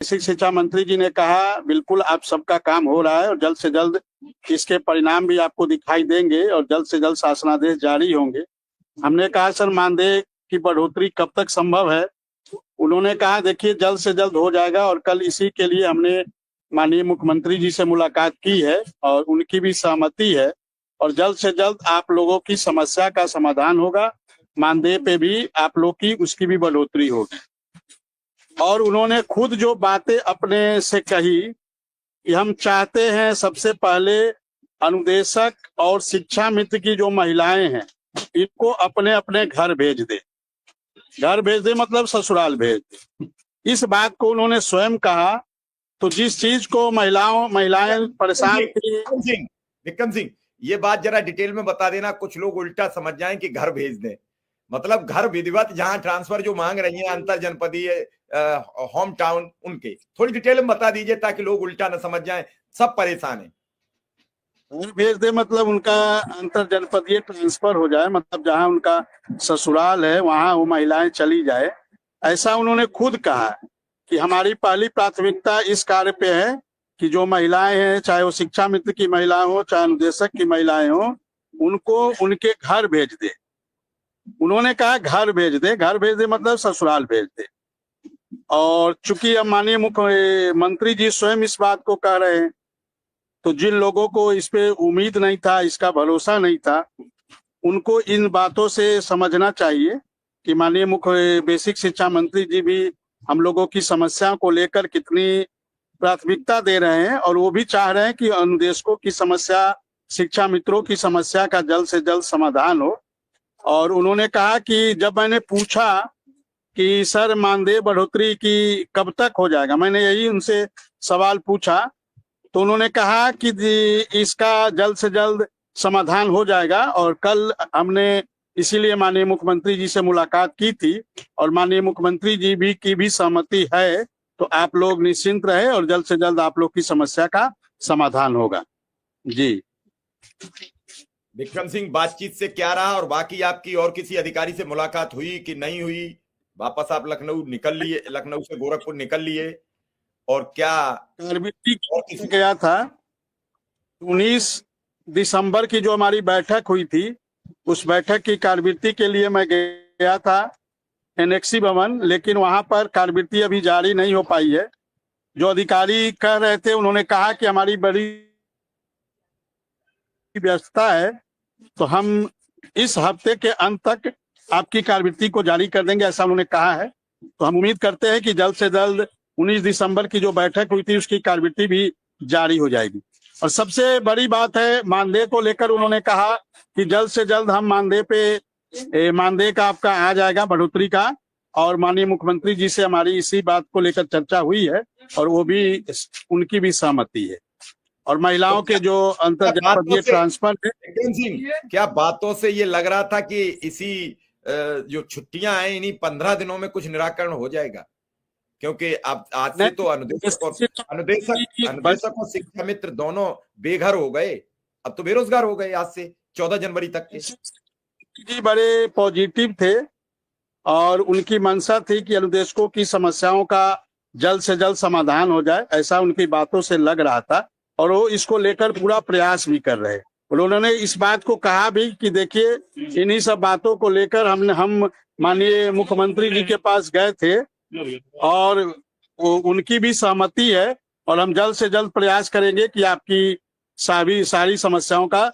Basic शिक्षा मंत्री जी ने कहा बिल्कुल आप सबका काम हो रहा है और जल्द से जल्द इसके परिणाम भी आपको दिखाई देंगे और जल्द से जल्द शासनादेश जारी होंगे। हमने कहा सर मानदेय की बढ़ोतरी कब तक संभव है? उन्होंने कहा देखिए जल्द से जल्द हो जाएगा और कल इसी के लिए हमने माननीय मुख्यमंत्री जी से मुलाकात की है और उनकी भी सहमति है और जल्द से जल्द आप लोगों की समस्या का समाधान होगा। मानदेय पे भी आप लोग की उसकी भी बढ़ोतरी होगी। और उन्होंने खुद जो बातें अपने से कही कि हम चाहते हैं सबसे पहले अनुदेशक और शिक्षा मित्र की जो महिलाएं हैं इनको अपने अपने घर भेज दे। घर भेज दे मतलब ससुराल भेज दे। इस बात को उन्होंने स्वयं कहा। तो जिस चीज को महिलाएं परेशान थी। विक्रम सिंह, ये बात जरा डिटेल में बता देना, कुछ लोग उल्टा समझ जाएं कि घर भेज दें, मतलब घर विधिवत जहां ट्रांसफर जो मांग रही है अंतर जनपदीय होम टाउन, उनके थोड़ी डिटेल में बता दीजिए ताकि लोग उल्टा न समझ जाएं, सब परेशान हैं। घर भेज दे मतलब उनका अंतर जनपदीय ट्रांसफर हो जाए, मतलब जहां उनका ससुराल है वहां वो महिलाएं चली जाए, ऐसा उन्होंने खुद कहा कि हमारी पहली प्राथमिकता इस कार्य पे है कि जो महिलाएं हैं, चाहे वो शिक्षा मित्र की महिलाएं हो चाहे अनुदेशक की महिलाएं हो, उनको उनके घर भेज दे। उन्होंने कहा घर भेज दे। घर भेज दे मतलब ससुराल भेज दे। और चूंकि अब माननीय मुख्यमंत्री जी स्वयं इस बात को कह रहे हैं, तो जिन लोगों को इस पे उम्मीद नहीं था, इसका भरोसा नहीं था, उनको इन बातों से समझना चाहिए कि माननीय मुख्य बेसिक शिक्षा मंत्री जी भी हम लोगों की समस्या को लेकर कितनी प्राथमिकता दे रहे हैं और वो भी चाह रहे हैं कि अनुदेशकों की समस्या, शिक्षा मित्रों की समस्या का जल्द से जल्द समाधान हो। और उन्होंने कहा कि जब मैंने पूछा कि सर मानदेय बढ़ोतरी की कब तक हो जाएगा, मैंने यही उनसे सवाल पूछा, तो उन्होंने कहा कि इसका जल्द से जल्द समाधान हो जाएगा। और कल हमने इसीलिए माननीय मुख्यमंत्री जी से मुलाकात की थी और माननीय मुख्यमंत्री जी भी की भी सहमति है, तो आप लोग निश्चिंत रहे और जल्द से जल्द आप लोग की समस्या का समाधान होगा। जी विक्रम सिंह, बातचीत से क्या रहा और बाकी आपकी और किसी अधिकारी से मुलाकात हुई कि नहीं हुई? वापस आप लखनऊ निकल लिए, लखनऊ से गोरखपुर निकल लिए और क्या गया था 19 दिसंबर की जो हमारी बैठक हुई थी, उस बैठक की कार्यवृत्ति के लिए मैं गया था एनेक्सी भवन, लेकिन वहां पर कार्यवृत्ति अभी जारी नहीं हो पाई है। जो अधिकारी कह रहे थे उन्होंने कहा कि हमारी बड़ी व्यस्तता है, तो हम इस हफ्ते के अंत तक आपकी कार्यवृत्ति को जारी कर देंगे, ऐसा उन्होंने कहा है। तो हम उम्मीद करते हैं कि जल्द से जल्द 19 दिसंबर की जो बैठक हुई थी उसकी कार्यवृत्ति भी जारी हो जाएगी। और सबसे बड़ी बात है मानदेय को लेकर, उन्होंने कहा कि जल्द से जल्द हम मानदेय का आपका आ जाएगा बढ़ोतरी का, और माननीय मुख्यमंत्री जी से हमारी इसी बात को लेकर चर्चा हुई है और वो भी उनकी भी सहमति है। और महिलाओं के जो अंतर जनपदीय ट्रांसफर है, क्या बातों से ये लग रहा था कि इसी जो छुट्टियां हैं इन्हीं 15 दिनों में कुछ निराकरण हो जाएगा? क्योंकि अब आज से तो अनुदेशक और शिक्षा मित्र दोनों बेघर हो गए, अब तो बेरोजगार हो गए आज से 14 जनवरी तक के। जी बड़े पॉजिटिव थे और उनकी मंशा थी कि अनुदेशकों की समस्याओं का जल्द से जल्द समाधान हो जाए, ऐसा उनकी बातों से लग रहा था और वो इसको लेकर पूरा प्रयास भी कर रहे। उन्होंने इस बात को कहा भी कि देखिए इन्हीं सब बातों को लेकर हम माननीय मुख्यमंत्री जी के पास गए थे और उनकी भी सहमति है और हम जल्द से जल्द प्रयास करेंगे कि आपकी सारी समस्याओं का